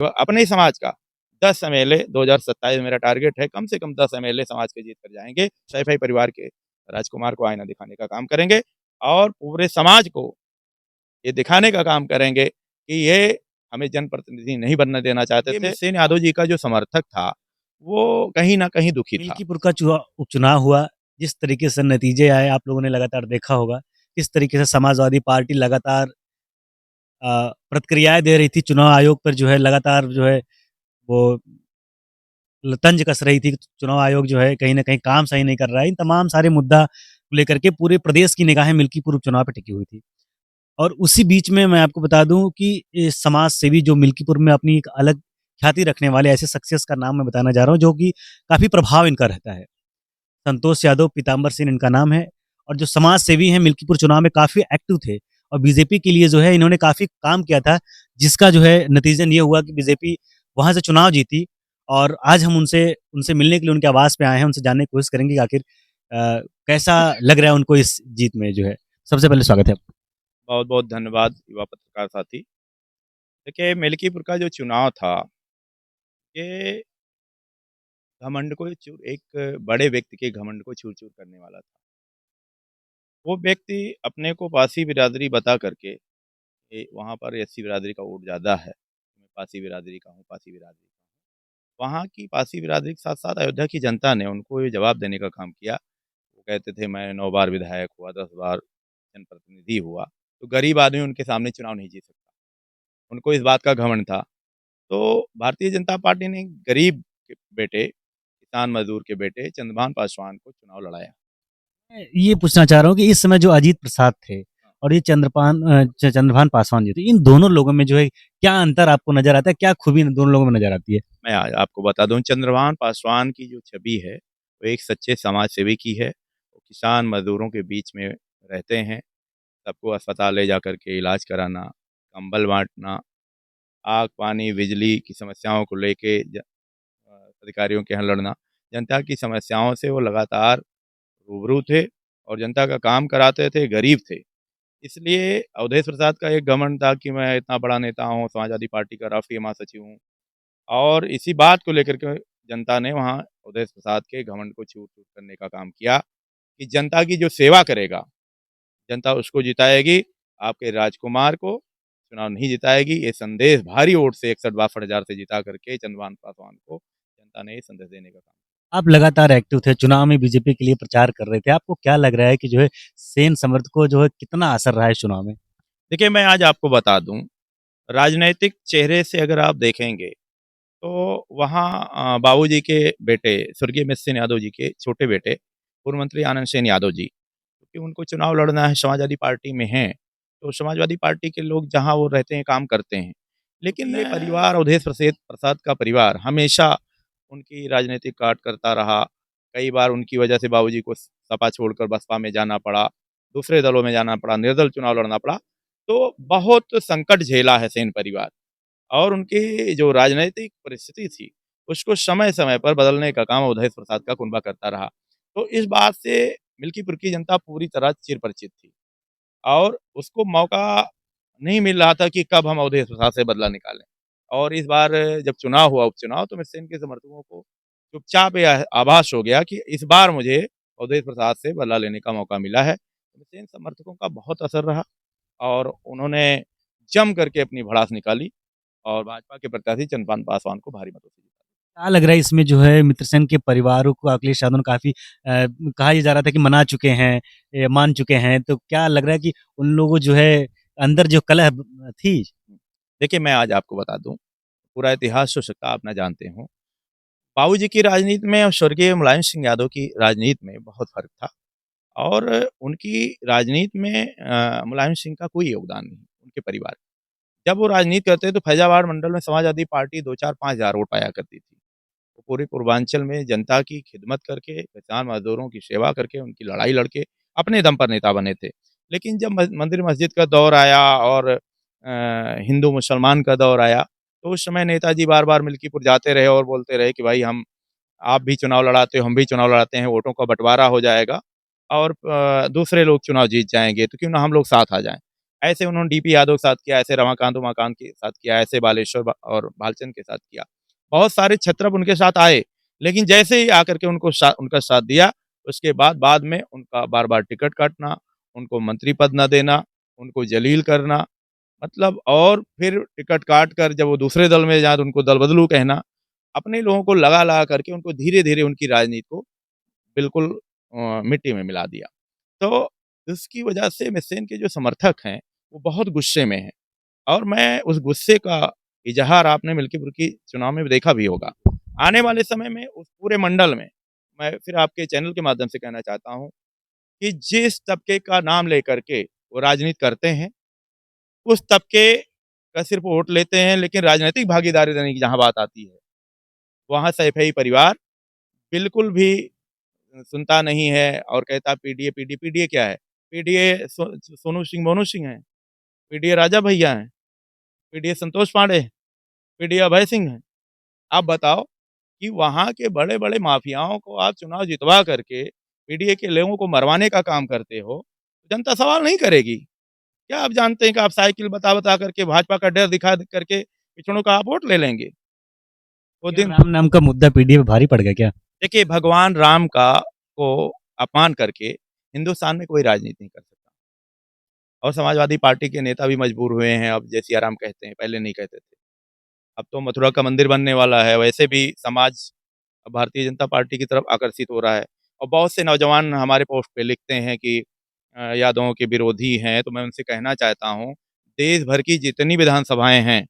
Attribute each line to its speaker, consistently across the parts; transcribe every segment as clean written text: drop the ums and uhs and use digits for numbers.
Speaker 1: तो अपने ही समाज का 10 एमएलए 2027 में मेरा टारगेट है, कम से कम 10 एमएलए समाज के जीत कर जाएँगे। सैफई परिवार के राजकुमार को आईना दिखाने का काम करेंगे और पूरे समाज को ये दिखाने का काम करेंगे कि ये हमें जनप्रतिनिधि नहीं बनने देना चाहते थे। सेन यादव जी का जो समर्थक था, वो कहीं न कहीं दुखी था।
Speaker 2: मिल्कीपुर का उपचुनाव हुआ, जिस तरीके से नतीजे आए आप लोगों ने लगातार देखा होगा, किस तरीके से समाजवादी पार्टी लगातार प्रतिक्रियाएँ दे रही थी, चुनाव आयोग पर जो है लगातार जो है वो तंज कस रही थी, चुनाव आयोग जो है कहीं न कहीं काम सही नहीं कर रहा है। इन तमाम सारे मुद्दा को लेकर के पूरे प्रदेश की निगाहें मिल्कीपुर उपचुनाव पे टिकी हुई थी। और उसी बीच में मैं आपको बता दूँ कि ये समाज सेवी जो मिल्कीपुर में अपनी एक अलग ख्याति रखने वाले ऐसे शख्सियत का नाम मैं बताना जा रहा हूँ, जो कि काफ़ी प्रभाव इनका रहता है। संतोष यादव, पीताम्बर सिंह इनका नाम है और जो समाज सेवी हैं मिल्कीपुर चुनाव में काफ़ी एक्टिव थे और बीजेपी के लिए जो है इन्होंने काफ़ी काम किया था, जिसका जो है नतीजन ये हुआ कि बीजेपी वहाँ से चुनाव जीती और आज हम उनसे उनसे मिलने के लिए उनके आवास पे आए हैं, उनसे जानने की कोशिश करेंगे कि आखिर कैसा लग रहा है उनको इस जीत में जो है। सबसे पहले स्वागत है आपका।
Speaker 1: बहुत-बहुत धन्यवाद युवा पत्रकार साथी। देखिए, मिल्कीपुर का जो चुनाव था, ये घमंड को एक बड़े व्यक्ति के घमंड को चूर-चूर करने वाला था। वो व्यक्ति अपने को पासी बिरादरी बता करके वहाँ पर एससी बिरादरी का वोट ज़्यादा है, मैं पासी बिरादरी का हूँ, पासी बिरादरी का हूँ। वहाँ की पासी बिरादरी के साथ-साथ अयोध्या की जनता ने उनको ये जवाब देने का काम किया। वो कहते थे मैं 9 बार विधायक हुआ, 10 बार जनप्रतिनिधि हुआ, तो गरीब आदमी उनके सामने चुनाव नहीं जीत सकता। उनको इस बात का घमंड था। तो भारतीय जनता पार्टी ने गरीब के बेटे, किसान मज़दूर के बेटे चंद्रभान पासवान को चुनाव लड़ाया।
Speaker 2: मैं ये पूछना चाह रहा हूँ कि इस समय जो अजीत प्रसाद थे और ये चंद्रभान पासवान जी थे, इन दोनों लोगों में जो है क्या अंतर आपको नज़र आता है? क्या खूबी इन दोनों लोगों में नज़र आती है?
Speaker 1: मैं आज आपको बता दूँ चंद्रभान पासवान की जो छवि है, वो एक सच्चे समाज सेवी की है। वो किसान मज़दूरों के बीच में रहते हैं, सबको अस्पताल ले जाकर के इलाज कराना, कंबल बाँटना, आग, पानी, बिजली की समस्याओं को लेके अधिकारियों के यहाँ लड़ना। जनता की समस्याओं से वो लगातार रूबरू थे और जनता का काम कराते थे, गरीब थे। इसलिए अवधेश प्रसाद का एक घमंड था कि मैं इतना बड़ा नेता हूँ, समाजवादी पार्टी का राष्ट्रीय महासचिव हूँ और इसी बात को लेकर के जनता ने वहाँ अवधेश प्रसाद के घमंड को चूर-चूर करने का काम किया कि जनता की जो सेवा करेगा, जनता उसको जिताएगी, आपके राजकुमार को चुनाव नहीं जिताएगी। ये संदेश भारी वोट से 61-62 हज़ार से जिता करके चंद्रभान पासवान को जनता ने ये संदेश देने का काम।
Speaker 2: आप लगातार एक्टिव थे, चुनाव में बीजेपी के लिए प्रचार कर रहे थे। आपको क्या लग रहा है कि जो है सेन समर्थकों जो है कितना असर रहा है इस चुनाव में?
Speaker 1: देखिए, मैं आज आपको बता दूँ, राजनैतिक चेहरे से अगर आप देखेंगे, तो वहाँ बाबूजी के बेटे स्वर्गीय मित सेन यादव जी के छोटे बेटे, पूर्व मंत्री आनंद सेन यादव जी, क्योंकि उनको चुनाव लड़ना है, समाजवादी पार्टी में हैं, तो समाजवादी पार्टी के लोग जहाँ वो रहते हैं, काम करते हैं। लेकिन ये परिवार अवधेश प्रसाद का परिवार हमेशा उनकी राजनीतिक काट करता रहा। कई बार उनकी वजह से बाबूजी को सपा छोड़कर बसपा में जाना पड़ा, दूसरे दलों में जाना पड़ा, निर्दल चुनाव लड़ना पड़ा। तो बहुत संकट झेला है सेन परिवार और उनकी जो राजनैतिक परिस्थिति थी, उसको समय-समय पर बदलने का काम अवधेश प्रसाद का कुनबा करता रहा। तो इस बात से मिल्कीपुर की जनता पूरी तरह चिर-परिचित थी और उसको मौका नहीं मिल रहा था कि कब हम अवधेश प्रसाद से बदला निकालें। और इस बार जब चुनाव हुआ उपचुनाव तो मित सेन के समर्थकों को चुपचाप ये आभास हो गया कि इस बार मुझे अवधेश प्रसाद से बदला लेने का मौका मिला है। मित सेन समर्थकों का बहुत असर रहा और उन्होंने जम करके अपनी भड़ास निकाली और भाजपा के प्रत्याशी चंद्रभान पासवान को भारी मतों से जीता।
Speaker 2: क्या लग रहा है इसमें जो है मित्रसेन के परिवारों को अखिलेश यादव ने काफ़ी कहा ये जा रहा था कि मना चुके हैं, मान चुके हैं, तो क्या लग रहा है कि उन लोगों जो है अंदर जो कलह थी।
Speaker 1: देखिए, मैं आज आपको बता दूँ, पूरा इतिहास हो सकता है आप ना जानते हों। बाबूजी की राजनीति में और स्वर्गीय मुलायम सिंह यादव की राजनीति में बहुत फ़र्क था और उनकी राजनीति में मुलायम सिंह का कोई योगदान नहीं, उनके परिवार का। जब वो राजनीति करते तो फैज़ाबाद मंडल में समाजवादी पार्टी 2-4-5 हज़ार वोट पाया करती थी। वो पूरे पूर्वांचल में जनता की खिदमत करके, किसान मज़दूरों की सेवा करके, उनकी लड़ाई लड़ के अपने दम पर नेता बने थे। लेकिन जब मंदिर मस्जिद का दौर आया और हिंदू मुसलमान का दौर आया, तो उस समय नेताजी बार-बार मिल्कीपुर जाते रहे और बोलते रहे कि भाई हम आप भी चुनाव लड़ाते हो, हम भी चुनाव लड़ाते हैं, वोटों का बँटवारा हो जाएगा और दूसरे लोग चुनाव जीत जाएँगे, तो क्यों ना हम लोग साथ आ जाएँ। ऐसे उन्होंने डीपी यादव के साथ किया, ऐसे रमाकांत-उमाकांत के साथ किया, ऐसे बालेश्वर और भालचंद्र के साथ किया। बहुत सारे क्षत्रप उनके साथ आए, लेकिन जैसे ही आकर के उनका साथ दिया, उसके बाद में उनका बार-बार टिकट काटना, उनको मंत्री पद ना देना, उनको जलील करना, मतलब और फिर टिकट काट कर जब वो दूसरे दल में जाए तो उनको दल बदलू कहना, अपने लोगों को लगा-लगा करके उनको धीरे-धीरे उनकी राजनीति को बिल्कुल मिट्टी में मिला दिया। तो इसकी वजह से मिसेन के जो समर्थक हैं, वो बहुत गुस्से में हैं और मैं उस गुस्से का इज़हार आपने मिल्कीपुर की चुनाव में देखा भी होगा। आने वाले समय में उस पूरे मंडल में, मैं फिर आपके चैनल के माध्यम से कहना चाहता हूँ कि जिस तबके का नाम लेकर के वो राजनीति करते हैं, उस तबके का सिर्फ़ वोट लेते हैं, लेकिन राजनैतिक भागीदारी देने की जहाँ बात आती है, वहाँ सैफई परिवार बिल्कुल भी सुनता नहीं है और कहता पीडीए, पीडीए क्या है? पीडीए सोनू सिंह, मोनू सिंह हैं, पीडीए राजा भैया हैं, पीडीए संतोष पांडे हैं, पीडीए अभय सिंह हैं। आप बताओ कि वहाँ के बड़े-बड़े माफियाओं को आप चुनाव जितवा करके पीडीए के लोगों को मरवाने का काम करते हो, जनता सवाल नहीं करेगी। क्या आप जानते हैं कि आप साइकिल बता-बता करके भाजपा का डर दिखा करके पिछड़ों का आप वोट ले लेंगे? वो
Speaker 2: क्या
Speaker 1: दिन
Speaker 2: राम नाम का मुद्दा पीढ़ी पे भारी पड़ गया क्या?
Speaker 1: देखिए भगवान राम का को अपमान करके हिंदुस्तान में कोई राजनीति नहीं कर सकता और समाजवादी पार्टी के नेता भी मजबूर हुए हैं, अब जय सिया राम कहते हैं, पहले नहीं कहते थे। अब तो मथुरा का मंदिर बनने वाला है, वैसे भी समाज अब भारतीय जनता पार्टी की तरफ आकर्षित हो रहा है और बहुत से नौजवान हमारे पोस्ट पे लिखते हैं कि यादवों के विरोधी हैं, तो मैं उनसे कहना चाहता हूँ, देश भर की जितनी विधानसभाएँ हैं,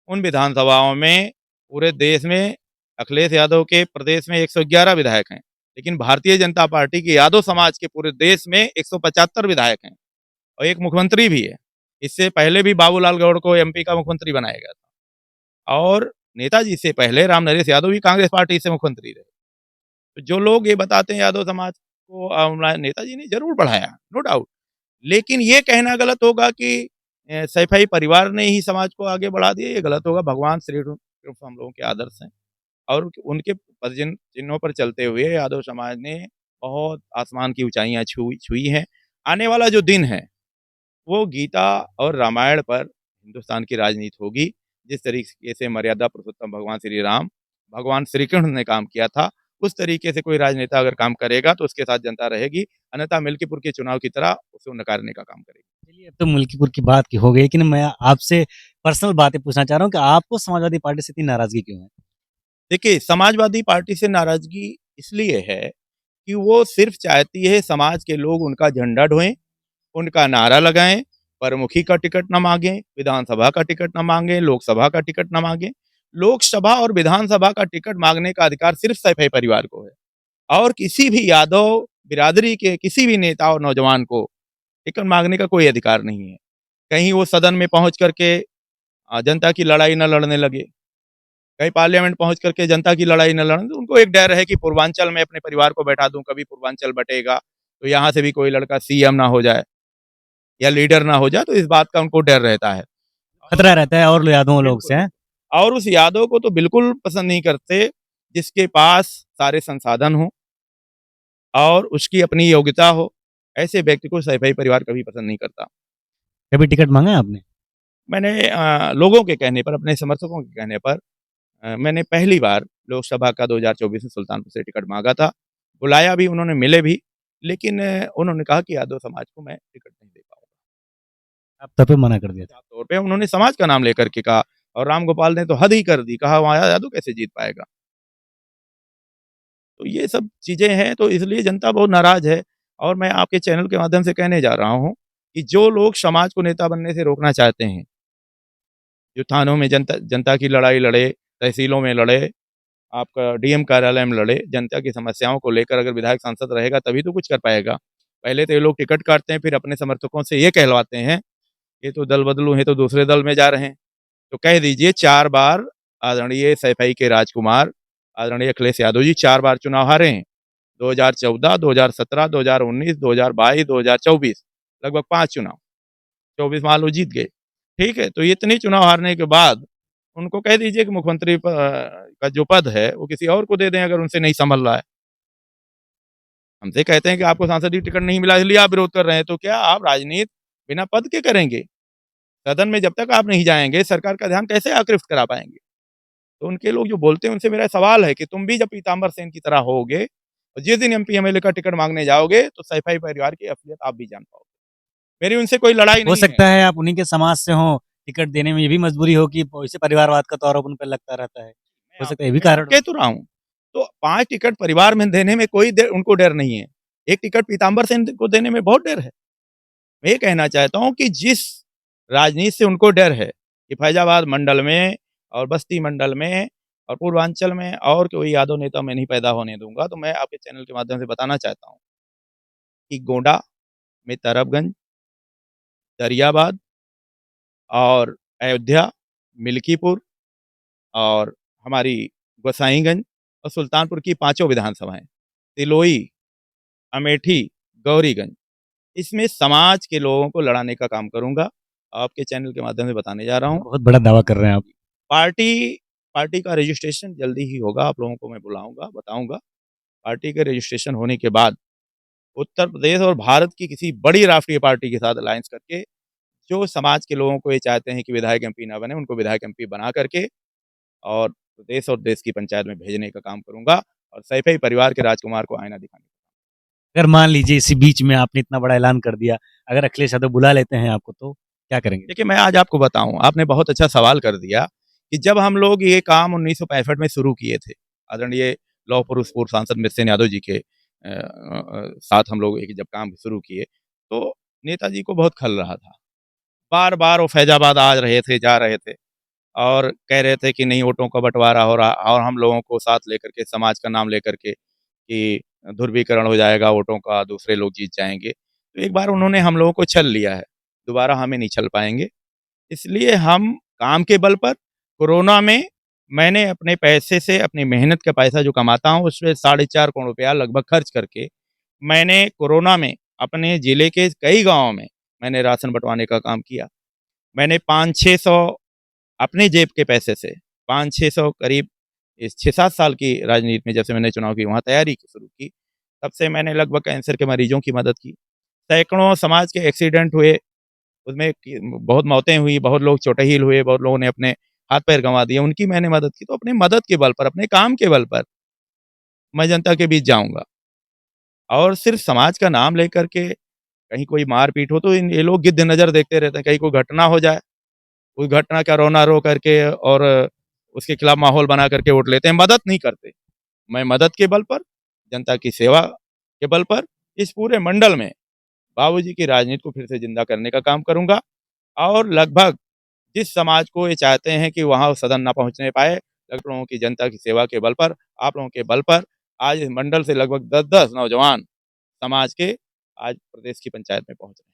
Speaker 1: उन विधानसभाओं में पूरे देश में अखिलेश यादव के प्रदेश में 111 विधायक हैं, लेकिन भारतीय जनता पार्टी के यादव समाज के पूरे देश में 175 विधायक हैं और एक मुख्यमंत्री भी है। इससे पहले भी बाबूलाल गौड़ को एमपी का मुख्यमंत्री बनाया गया था और नेताजी से पहले रामनरेश यादव भी कांग्रेस पार्टी से मुख्यमंत्री रहे। तो जो लोग ये बताते हैं यादव समाज को नेताजी ने ज़रूर बढ़ाया, नो डाउट। लेकिन ये कहना गलत होगा कि सैफई परिवार ने ही समाज को आगे बढ़ा दिया, ये गलत होगा। भगवान श्री सिर्फ हम लोगों के आदर्श हैं और उनके चिन्हों पर चलते हुए यादव समाज ने बहुत आसमान की ऊँचाइयाँ छुई छुई हैं। आने वाला जो दिन है, वो गीता और रामायण पर हिंदुस्तान की राजनीति होगी। जिस तरीके से मर्यादा पुरुषोत्तम भगवान श्री राम, भगवान श्री कृष्ण ने काम किया था, उस तरीके से कोई राजनेता अगर काम करेगा तो उसके साथ जनता रहेगी, अन्यथा मिल्कीपुर के चुनाव की तरह उसे नकारने का काम करेगी।
Speaker 2: चलिए अब तो मुल्कीपुर की बात की हो गई, लेकिन मैं आपसे पर्सनल बातें पूछना चाह रहा हूँ कि आपको समाजवादी पार्टी से इतनी नाराज़गी क्यों है?
Speaker 1: देखिए, समाजवादी पार्टी से नाराज़गी इसलिए है कि वो सिर्फ़ चाहती है समाज के लोग उनका झंडा ढोएँ, उनका नारा लगाएँ, प्रमुखी का टिकट ना माँगें, विधानसभा का टिकट ना माँगें, लोकसभा का टिकट ना माँगें। लोकसभा और विधानसभा का टिकट माँगने का अधिकार सिर्फ़ सैफई परिवार को है और किसी भी यादव बिरादरी के किसी भी नेता और नौजवान को टिकट माँगने का कोई अधिकार नहीं है। कहीं वो सदन में पहुँच कर के जनता की लड़ाई ना लड़ने लगे, कहीं पार्लियामेंट पहुँच कर के जनता की लड़ाई ना लड़ें, तो उनको एक डर है कि पूर्वांचल में अपने परिवार को बैठा दूँ, कभी पूर्वांचल बटेगा, तो यहाँ से भी कोई लड़का सीएम ना हो जाए या लीडर ना हो जाए, तो इस बात का उनको डर रहता है। और
Speaker 2: खतरा रहता है और यादवों लोग से,
Speaker 1: बिल्कुल,
Speaker 2: हैं?
Speaker 1: और उस यादव को तो बिल्कुल पसंद नहीं करते, जिसके पास सारे संसाधन हों और उसकी अपनी योग्यता हो, ऐसे व्यक्ति को सैफई परिवार कभी पसंद नहीं करता।
Speaker 2: कभी टिकट माँगा है आपने?
Speaker 1: मैंने लोगों के कहने पर, अपने समर्थकों के कहने पर मैंने पहली बार लोकसभा का 2024 में सुल्तानपुर से टिकट माँगा था। बुलाया भी उन्होंने, मिले भी, लेकिन उन्होंने कहा कि यादव समाज को मैं टिकट नहीं दे पाऊँगा।
Speaker 2: आप तब पे मना कर दिया था।
Speaker 1: साफ तौर पे उन्होंने समाज का नाम लेकर के कहा और राम गोपाल ने तो हद ही कर दी, कहा वहाँ यादव कैसे जीत पाएगा? तो ये सब चीज़ें हैं, तो इसलिए जनता बहुत नाराज़ है और मैं आपके चैनल के माध्यम से कहने जा रहा हूँ कि जो लोग समाज को नेता बनने से रोकना चाहते हैं, जो थानों में जनता जनता की लड़ाई लड़े, तहसीलों में लड़े, आपका डीएम कार्यालय में लड़े, जनता की समस्याओं को लेकर अगर विधायक सांसद रहेगा तभी तो कुछ कर पाएगा। पहले तो ये लोग टिकट काटते हैं, फिर अपने समर्थकों से ये कहलवाते हैं, ये तो दल बदलू हैं, तो दूसरे दल में जा रहे हैं। तो कह दीजिए 4 बार आदरणीय सैफई के राजकुमार, आदरणीय अखिलेश यादव जी 4 बार चुनाव हारे हैं। 2014, 2017, 2019, 2022, 2024 लगभग 5 चुनाव, 24 मान लो जीत गए। ठीक है? तो इतने चुनाव हारने के बाद उनको कह दीजिए कि मुख्यमंत्री का जो पद है वो किसी और को दे दें अगर उनसे नहीं संभल रहा है। हमसे कहते हैं कि आपको सांसद की टिकट नहीं मिला इसलिए आप विरोध कर रहे हैं, तो क्या आप राजनीति बिना पद के करेंगे? सदन में जब तक आप नहीं जाएँगे, सरकार का ध्यान कैसे आकृष्ट करा पाएँगे? तो उनके लोग जो बोलते हैं, उनसे मेरा सवाल है कि तुम भी जब पीताम्बर सेन की तरह होगे, और जिस दिन एमपी, एमएलए का टिकट माँगने जाओगे, तो सैफई परिवार की असलियत आप भी जान पाओगे। मेरी उनसे कोई लड़ाई
Speaker 2: हो
Speaker 1: नहीं है।
Speaker 2: सकता है आप उन्हीं के समाज से हों, टिकट देने में ये भी मजबूरी हो कि वैसे परिवारवाद का तो आरोप उन पे लगता रहता है। हो सकता है ये भी
Speaker 1: मैं
Speaker 2: कारण
Speaker 1: कह
Speaker 2: हो।
Speaker 1: तो रहा हूँ। तो 5 टिकट परिवार में देने में कोई उनको डर नहीं है। 1 टिकट पीताम्बर सेन को देने में बहुत डर है। मैं ये कहना चाहता हूँ कि जिस राजनीति से उनको डर है कि फैज़ाबाद मंडल में और बस्ती मंडल में और पूर्वांचल में और कोई यादव नेता मैं नहीं पैदा होने दूँगा, तो मैं आपके चैनल के माध्यम से बताना चाहता हूँ कि गोंडा में तरबगंज, दरियाबाद और अयोध्या, मिल्कीपुर और हमारी गोसाईगंज और सुल्तानपुर की पाँचों विधानसभाएँ, तिलोई, अमेठी, गौरीगंज, इसमें समाज के लोगों को लड़ाने का काम करूँगा। आपके चैनल के माध्यम से बताने जा रहा हूँ।
Speaker 2: बहुत बड़ा दावा कर रहे हैं आप।
Speaker 1: पार्टी पार्टी का रजिस्ट्रेशन जल्दी ही होगा, आप लोगों को मैं बुलाऊँगा, बताऊँगा। पार्टी के रजिस्ट्रेशन होने के बाद उत्तर प्रदेश और भारत की किसी बड़ी राष्ट्रीय पार्टी के साथ अलायंस करके, जो समाज के लोगों को ये चाहते हैं कि विधायक एमपी ना बने, उनको विधायक एमपी बना करके और प्रदेश और देश की पंचायत में भेजने का काम करूँगा और सैफई परिवार के राजकुमार को आईना दिखाने।
Speaker 2: अगर मान लीजिए इसी बीच में आपने इतना बड़ा ऐलान कर दिया, अगर अखिलेश यादव बुला लेते हैं आपको तो क्या करेंगे?
Speaker 1: देखिए, मैं आज आपको बताऊँ, आपने बहुत अच्छा सवाल कर दिया कि जब हम लोग ये काम 1965 में शुरू किए थे, आदरणीय लौह पुरुष पूर्व सांसद मित्र यादव जी के साथ हम लोग एक जब काम शुरू किए, तो नेताजी को बहुत खल रहा था। बार-बार वो फैज़ाबाद आ रहे थे, जा रहे थे और कह रहे थे कि नहीं वोटों का बँटवारा हो रहा, और हम लोगों को साथ लेकर के, समाज का नाम लेकर के कि ध्रुवीकरण हो जाएगा वोटों का, दूसरे लोग जीत जाएँगे। तो एक बार उन्होंने हम लोगों को छल लिया है, दोबारा हमें नहीं छल पाएँगे। इसलिए हम काम के बल पर कोरोना में मैंने अपने पैसे से, अपनी मेहनत का पैसा जो कमाता हूँ, उसमें 4.5 करोड़ रुपया लगभग खर्च करके, मैंने कोरोना में अपने ज़िले के कई गाँवों में मैंने राशन बँटवाने का काम किया। मैंने 500-600 अपने जेब के पैसे से 500-600 करीब, इस 6-7 साल की राजनीति में जब से मैंने चुनाव की वहाँ तैयारी शुरू की, तब से मैंने लगभग कैंसर के मरीजों की मदद की। सैकड़ों समाज के एक्सीडेंट हुए, उसमें कि बहुत मौतें हुई, बहुत लोग चोटिल हुए, बहुत लोगों ने अपने हाथ-पैर गँवा दिए, उनकी मैंने मदद की। तो अपनी मदद के बल पर, अपने काम के बल पर मैं जनता के बीच जाऊँगा और सिर्फ़ समाज का नाम लेकर के कहीं कोई मार-पीट हो तो इन ये लोग गिद्ध नज़र देखते रहते हैं, कहीं कोई घटना हो जाए, उस घटना का रोना-रो करके और उसके खिलाफ माहौल बना करके वोट लेते हैं, मदद नहीं करते। मैं मदद के बल पर, जनता की सेवा के बल पर इस पूरे मंडल में बाबूजी की राजनीति को फिर से ज़िंदा करने का काम करूँगा और लगभग जिस समाज को ये चाहते हैं कि वहाँ वो सदन ना पहुँचने पाए, लोगों की जनता की सेवा के बल पर, आप लोगों के बल पर आज इस मंडल से लगभग 10-10 नौजवान समाज के आज प्रदेश की पंचायत में पहुँच रहे हैं।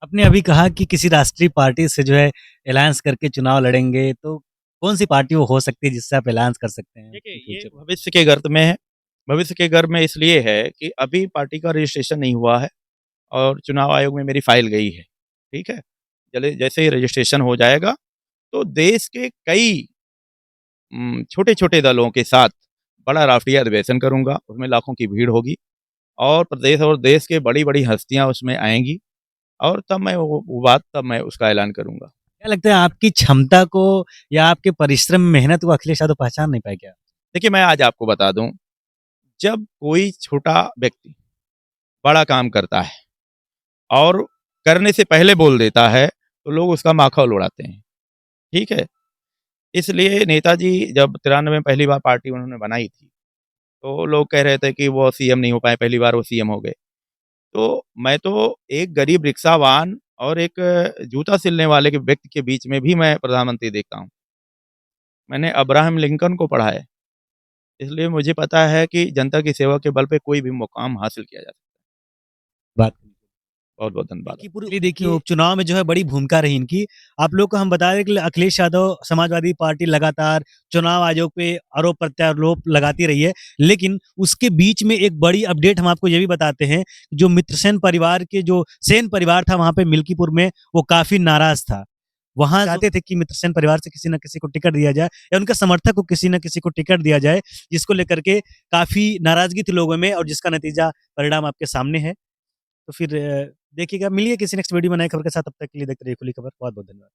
Speaker 2: आपने अभी कहा कि किसी राष्ट्रीय पार्टी से जो है अलायंस करके चुनाव लड़ेंगे, तो कौन-सी पार्टी वो हो सकती है जिससे आप अलायंस कर सकते हैं
Speaker 1: देखिए,
Speaker 2: इन
Speaker 1: ये
Speaker 2: फ्यूचर में?
Speaker 1: भविष्य के गर्त में है। भविष्य के गर्भ में इसलिए है कि अभी पार्टी का रजिस्ट्रेशन नहीं हुआ है और चुनाव आयोग में मेरी फ़ाइल गई है, ठीक है? जले जैसे ही रजिस्ट्रेशन हो जाएगा, तो देश के कई छोटे-छोटे दलों के साथ बड़ा राष्ट्रीय अधिवेशन करूँगा, उसमें लाखों की भीड़ होगी और प्रदेश और देश के बड़ी-बड़ी हस्तियाँ उसमें आएँगी और तब मैं वो बात तब मैं उसका ऐलान करूँगा।
Speaker 2: क्या लगता है आपकी क्षमता को या आपके परिश्रम, मेहनत को अखिलेश यादव पहचान नहीं पाए क्या?
Speaker 1: देखिए, मैं आज आपको बता दूँ, जब कोई छोटा व्यक्ति बड़ा काम करता है और करने से पहले बोल देता है, तो लोग उसका माखौल उड़ाते हैं, ठीक है? इसलिए नेताजी जब 93 में पहली बार पार्टी उन्होंने बनाई थी, तो लोग कह रहे थे कि वो सीएम नहीं हो पाए, पहली बार वो सीएम हो गए। तो मैं तो एक गरीब रिक्शावान और एक जूता सिलने वाले के व्यक्ति के बीच में भी मैं प्रधानमंत्री देखता हूँ। मैंने अब्राहम लिंकन को पढ़ा है, इसलिए मुझे पता है कि जनता की सेवा के बल पे कोई भी मुकाम हासिल किया जा सकता है।
Speaker 2: बात
Speaker 1: बहुत-बहुत धन्यवाद।
Speaker 2: देखिए, पूरी देखिए उपचुनाव में जो है बड़ी भूमिका रही इनकी। आप लोग को हम बता दें कि अखिलेश यादव समाजवादी पार्टी लगातार चुनाव आयोग पे आरोप-प्रत्यारोप लगाती रही है। लेकिन उसके बीच में एक बड़ी अपडेट हम आपको ये भी बताते हैं, जो मित्रसेन परिवार के जो सेन परिवार था वहाँ पे मिल्कीपुर में, वो काफ़ी नाराज़ था। वहाँ चाहते थे कि मित्रसेन परिवार से किसी न किसी को टिकट दिया जाए या उनके समर्थक को किसी न किसी को टिकट दिया जाए, जिसको लेकर के काफ़ी नाराज़गी थी लोगों में और जिसका नतीजा परिणाम आपके सामने है। तो फिर देखिएगा। मिलिए किसी नेक्स्ट वीडियो में नई खबर के साथ, तब तक के लिए देखते रहिए खुली खबर। बहुत-बहुत धन्यवाद।